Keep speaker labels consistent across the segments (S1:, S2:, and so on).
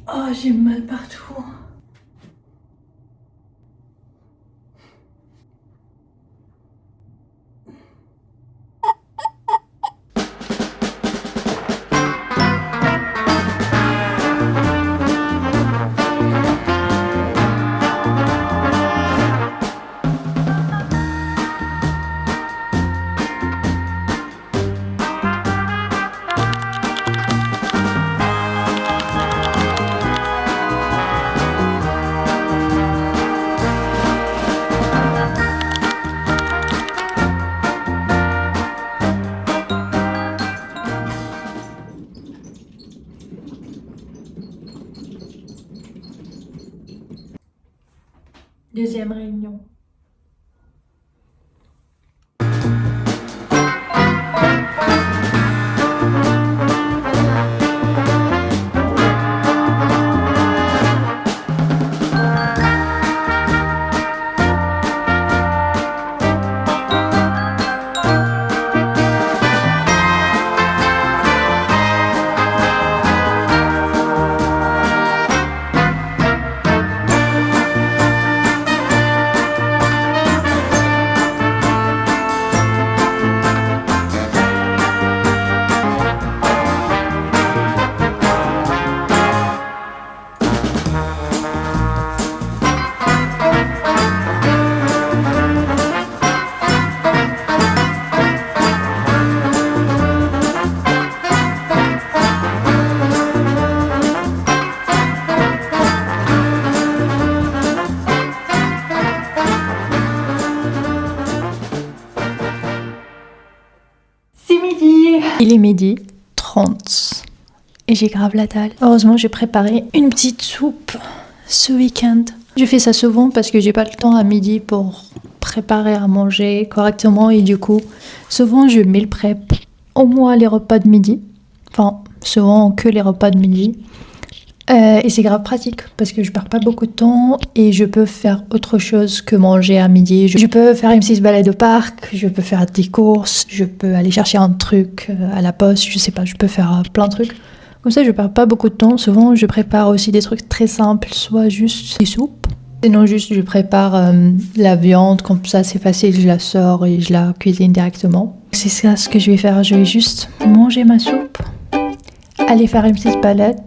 S1: Oh, j'ai mal partout. Deuxième réunion. C'est midi. Il est midi 30 et j'ai grave la dalle. Heureusement, j'ai préparé une petite soupe ce week-end. Je fais ça souvent parce que j'ai pas le temps à midi pour préparer à manger correctement et du coup, souvent je meal prep au moins les repas de midi. Enfin, souvent que les repas de midi. Et c'est grave pratique parce que je perds pas beaucoup de temps et je peux faire autre chose que manger à midi. Je peux faire une petite balade au parc, je peux faire des courses, je peux aller chercher un truc à la poste, je sais pas, je peux faire plein de trucs. Comme ça, je perds pas beaucoup de temps. Souvent, je prépare aussi des trucs très simples, soit juste des soupes. Sinon, juste je prépare la viande, comme ça c'est facile, je la sors et je la cuisine directement. C'est ça ce que je vais faire, je vais juste manger ma soupe, aller faire une petite balade.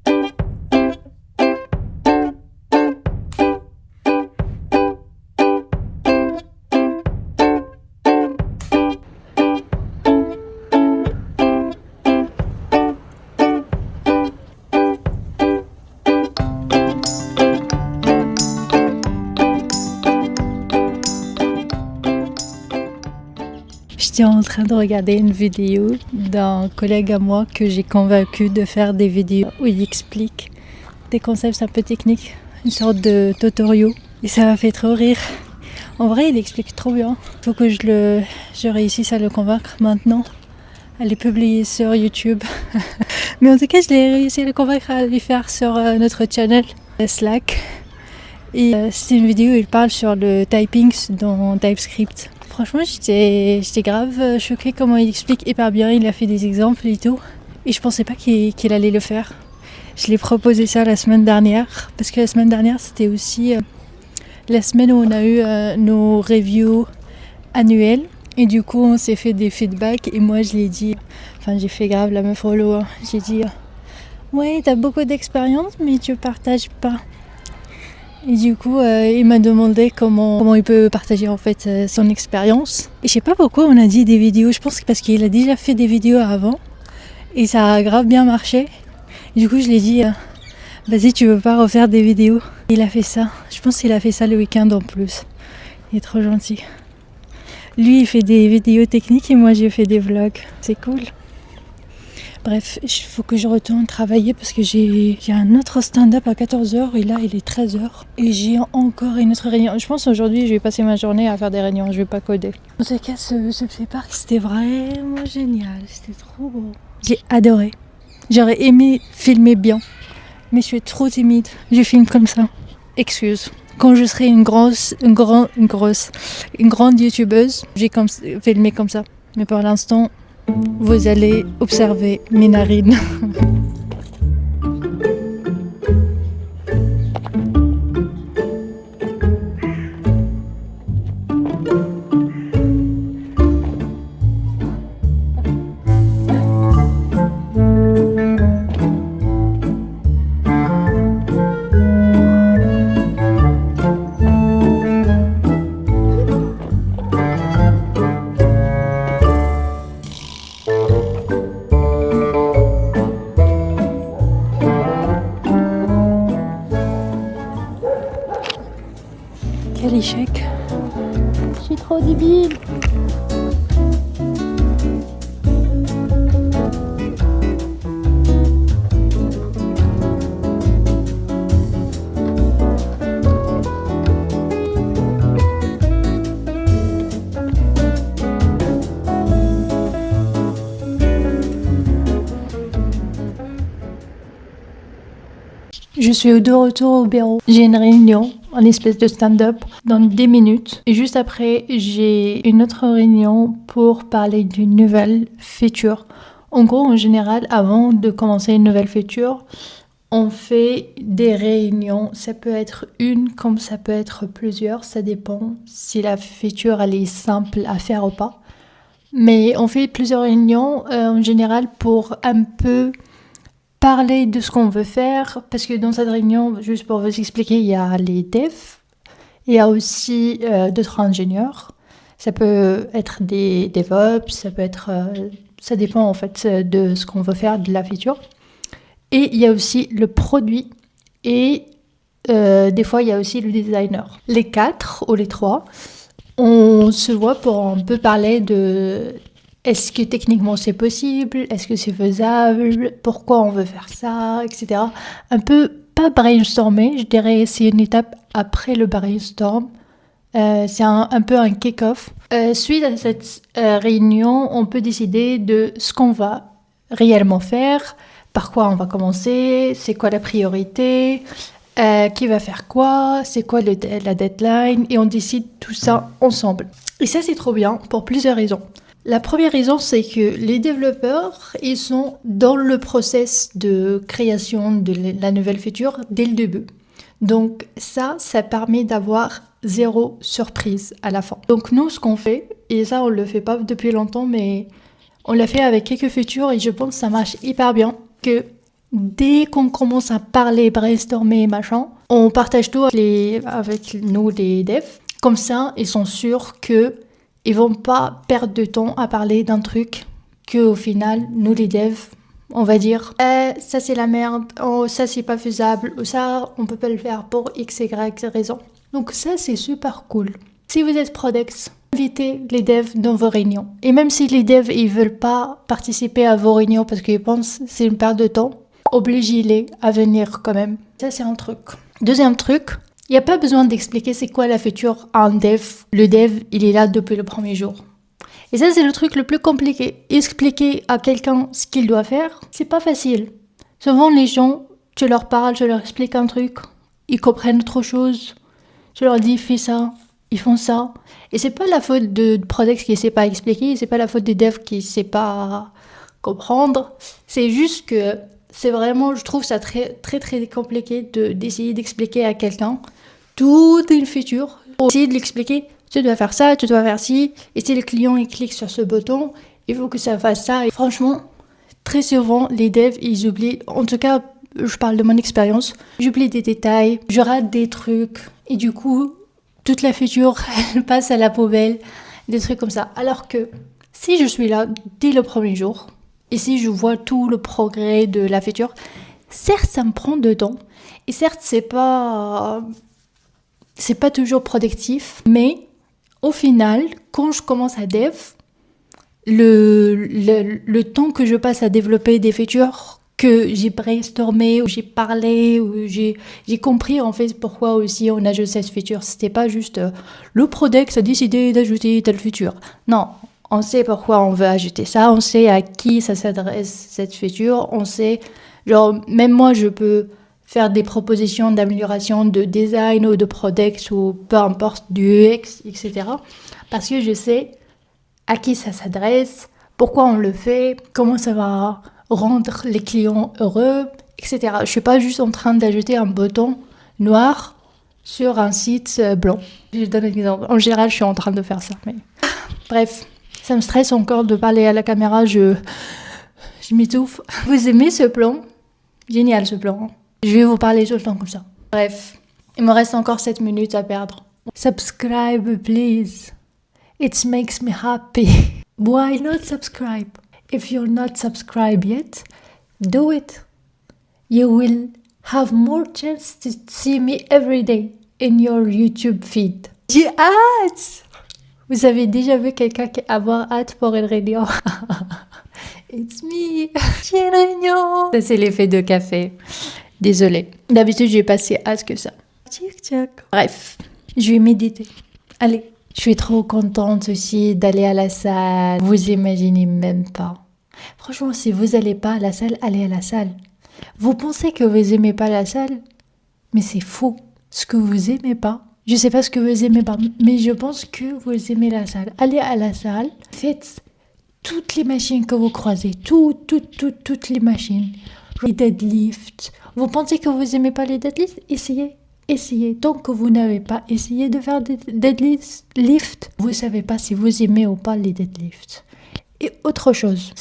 S1: J'étais en train de regarder une vidéo d'un collègue à moi que j'ai convaincu de faire des vidéos où il explique des concepts un peu techniques, une sorte de tutoriel. Et ça m'a fait trop rire. En vrai, il explique trop bien. Il faut que je réussisse à le convaincre maintenant, à les publier sur YouTube. Mais en tout cas, je l'ai réussi à le convaincre à les faire sur notre channel Slack. Et c'est une vidéo où il parle sur le typing dans TypeScript. Franchement, j'étais grave choquée comment il explique hyper bien. Il a fait des exemples et tout. Et je pensais pas qu'il allait le faire. Je l'ai proposé ça la semaine dernière. Parce que la semaine dernière, c'était aussi la semaine où on a eu nos reviews annuelles. Et du coup, on s'est fait des feedbacks. Et moi, je l'ai dit... Enfin, j'ai fait grave la meuf relou. Hein. J'ai dit... ouais, t'as beaucoup d'expérience, mais tu partages pas. Et du coup, il m'a demandé comment il peut partager en fait son expérience. Et je sais pas pourquoi on a dit des vidéos. Je pense que parce qu'il a déjà fait des vidéos avant et ça a grave bien marché. Et du coup, je lui ai dit, vas-y, tu veux pas refaire des vidéos? Il a fait ça. Je pense qu'il a fait ça le week-end en plus. Il est trop gentil. Lui, il fait des vidéos techniques et moi, j'ai fait des vlogs. C'est cool. Bref, il faut que je retourne travailler parce que j'ai un autre stand-up à 14h et là il est 13h. Et j'ai encore une autre réunion. Je pense aujourd'hui je vais passer ma journée à faire des réunions, je vais pas coder. En tout cas, ce parc c'était vraiment génial, c'était trop beau. J'ai adoré. J'aurais aimé filmer bien, mais je suis trop timide. Je filme comme ça. Excuse. Quand je serai une grande youtubeuse, j'ai filmé comme ça. Mais pour l'instant... vous allez observer mes narines. Quel échec. Je suis trop débile. Je suis de retour au bureau. J'ai une réunion, une espèce de stand-up, dans 10 minutes. Et juste après, j'ai une autre réunion pour parler d'une nouvelle feature. En gros, en général, avant de commencer une nouvelle feature, on fait des réunions. Ça peut être une comme ça peut être plusieurs. Ça dépend si la feature elle est simple à faire ou pas. Mais on fait plusieurs réunions en général pour un peu parler de ce qu'on veut faire, parce que dans cette réunion, juste pour vous expliquer, il y a les devs, il y a aussi d'autres ingénieurs. Ça peut être des DevOps, ça peut être, ça dépend en fait de ce qu'on veut faire, de la feature. Et il y a aussi le produit et des fois il y a aussi le designer. Les 4 ou les 3, on se voit pour un peu parler de est-ce que techniquement c'est possible, est-ce que c'est faisable, pourquoi on veut faire ça, etc. Un peu, pas brainstormer, je dirais c'est une étape après le brainstorm. C'est un peu un kick-off. Suite à cette réunion, on peut décider de ce qu'on va réellement faire, par quoi on va commencer, c'est quoi la priorité, qui va faire quoi, c'est quoi la deadline, et on décide tout ça ensemble. Et ça c'est trop bien pour plusieurs raisons. La première raison, c'est que les développeurs, ils sont dans le process de création de la nouvelle feature dès le début. Donc ça permet d'avoir zéro surprise à la fin. Donc nous, ce qu'on fait, et ça on le fait pas depuis longtemps, mais on l'a fait avec quelques features et je pense que ça marche hyper bien, que dès qu'on commence à parler, brainstormer, machin, on partage tout avec nous les devs. Comme ça, ils sont sûrs que ils vont pas perdre de temps à parler d'un truc que au final, nous les devs, on va dire ça c'est la merde, oh, ça c'est pas faisable, ou ça on peut pas le faire pour x, y raison. Donc ça c'est super cool. Si vous êtes Prodex, invitez les devs dans vos réunions. Et même si les devs ils veulent pas participer à vos réunions parce qu'ils pensent que c'est une perte de temps, obligez-les à venir quand même. Ça c'est un truc. Deuxième truc, il n'y a pas besoin d'expliquer c'est quoi la feature à un dev. Le dev, il est là depuis le premier jour. Et ça, c'est le truc le plus compliqué. Expliquer à quelqu'un ce qu'il doit faire, c'est pas facile. Souvent, les gens, tu leur parles, tu leur expliques un truc, ils comprennent autre chose. Tu leur dis, fais ça, ils font ça. Et c'est pas la faute de Prodex qui ne sait pas expliquer, c'est pas la faute des devs qui ne sait pas comprendre. C'est juste que c'est vraiment, je trouve ça très très très compliqué d'essayer d'expliquer à quelqu'un toute une feature. Pour essayer de l'expliquer, tu dois faire ça, tu dois faire ci, et si le client il clique sur ce bouton, il faut que ça fasse ça. Et franchement, très souvent, les devs, ils oublient, en tout cas, je parle de mon expérience, j'oublie des détails, je rate des trucs, et du coup, toute la feature, elle passe à la poubelle, des trucs comme ça. Alors que si je suis là dès le premier jour, et si je vois tout le progrès de la feature, certes, ça me prend de temps. Et certes, c'est pas toujours productif. Mais au final, quand je commence à dev, le temps que je passe à développer des features que j'ai brainstormé, ou j'ai parlé, ou j'ai compris en fait pourquoi aussi on ajoute cette feature. C'était pas juste le Prodex a décidé d'ajouter telle feature. Non. On sait pourquoi on veut ajouter ça, on sait à qui ça s'adresse cette feature, on sait, genre, même moi je peux faire des propositions d'amélioration de design ou de Prodex ou peu importe, du UX, etc. Parce que je sais à qui ça s'adresse, pourquoi on le fait, comment ça va rendre les clients heureux, etc. Je suis pas juste en train d'ajouter un bouton noir sur un site blanc. Je donne un exemple. En général, je suis en train de faire ça, mais bref. Ça me stresse encore de parler à la caméra, je m'étouffe. Vous aimez ce plan? Génial ce plan. Je vais vous parler tout le temps comme ça. Bref, il me reste encore 7 minutes à perdre. Subscribe please. It makes me happy. Why not subscribe? If you're not subscribed yet, do it. You will have more chance to see me every day in your YouTube feed. J'ai hâte. Vous avez déjà vu quelqu'un avoir hâte pour une réunion? It's me. J'ai une réunion. Ça, c'est l'effet de café. Désolée. D'habitude, j'ai pas si hâte que ça. Tchic, tchac. Bref, je vais méditer. Allez. Je suis trop contente aussi d'aller à la salle. Vous imaginez même pas. Franchement, si vous n'allez pas à la salle, allez à la salle. Vous pensez que vous aimez pas la salle? Mais c'est faux. Ce que vous aimez pas, je sais pas ce que vous aimez pas, mais je pense que vous aimez la salle. Allez à la salle, faites toutes les machines que vous croisez, toutes les machines. Les deadlifts. Vous pensez que vous aimez pas les deadlifts? Essayez. Tant que vous n'avez pas essayé de faire des deadlifts, vous savez pas si vous aimez ou pas les deadlifts. Et autre chose.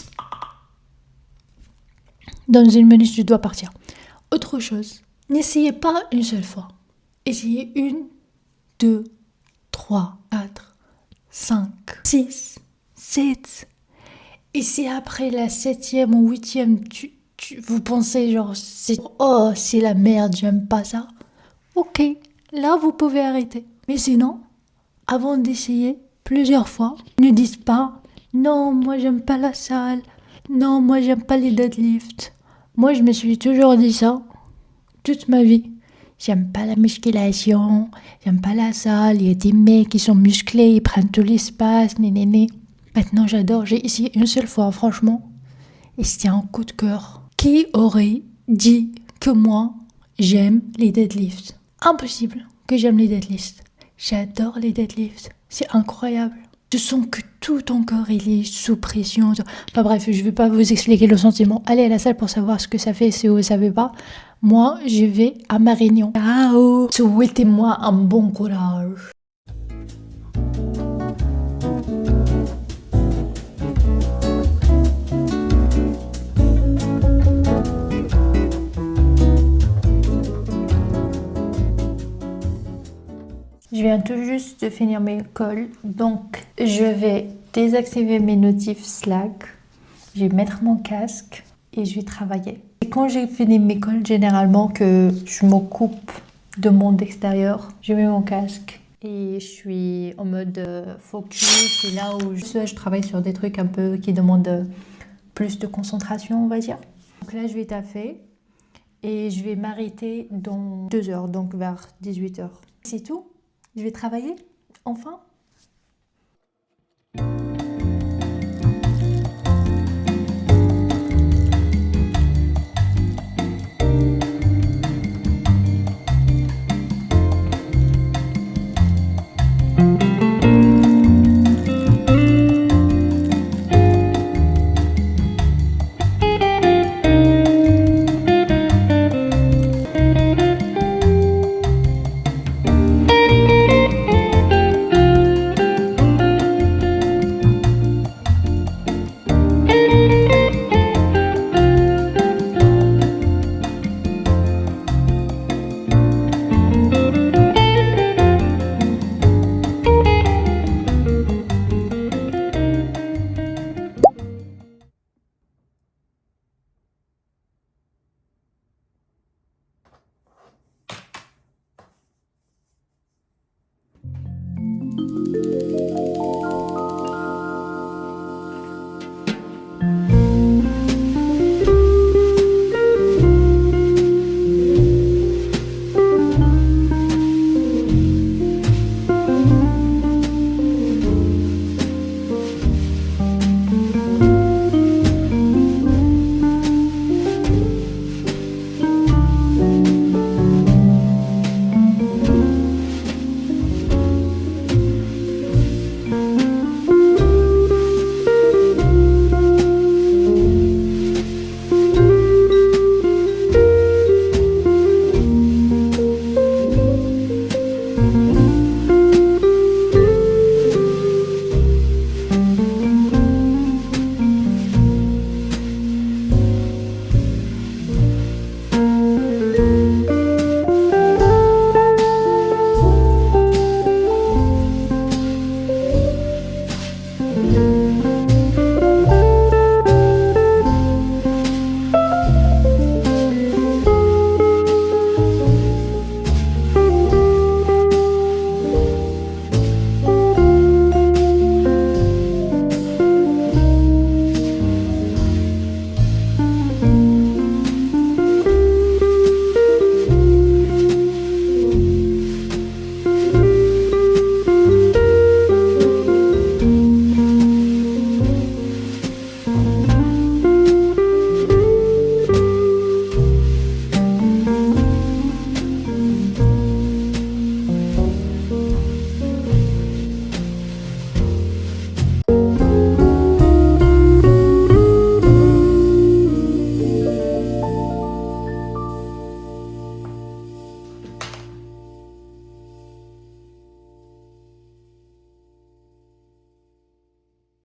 S1: Dans une minute, je dois partir. Autre chose. N'essayez pas une seule fois. Essayez 1, 2, 3, 4, 5, 6, 7. Et si après la 7e ou 8e, vous pensez genre, c'est la merde, j'aime pas ça. Ok, là vous pouvez arrêter. Mais sinon, avant d'essayer plusieurs fois, ne dites pas, non, moi j'aime pas la salle, non, moi j'aime pas les deadlifts. Moi je me suis toujours dit ça, toute ma vie. J'aime pas la musculation, j'aime pas la salle, il y a des mecs qui sont musclés, ils prennent tout l'espace, nénéné. Maintenant j'adore, j'ai essayé une seule fois, franchement, et c'était un coup de cœur. Qui aurait dit que moi, j'aime les deadlifts? Impossible que j'aime les deadlifts. J'adore les deadlifts, c'est incroyable. Je sens que tout ton corps il est sous pression. Enfin bref, je vais pas vous expliquer le sentiment. Allez à la salle pour savoir ce que ça fait si vous ne savez pas. Moi, je vais à ma réunion. Ciao. Souhaitez-moi un bon courage. Je viens tout juste de finir mes calls, donc je vais désactiver mes notifs Slack, je vais mettre mon casque et je vais travailler. Et quand j'ai fini mes calls, généralement que je m'occupe de monde extérieur, je mets mon casque et je suis en mode focus. C'est là où je travaille sur des trucs un peu qui demandent plus de concentration, on va dire. Donc là, je vais taffer et je vais m'arrêter dans 2 heures, donc vers 18 heures. C'est tout. Je vais travailler, enfin.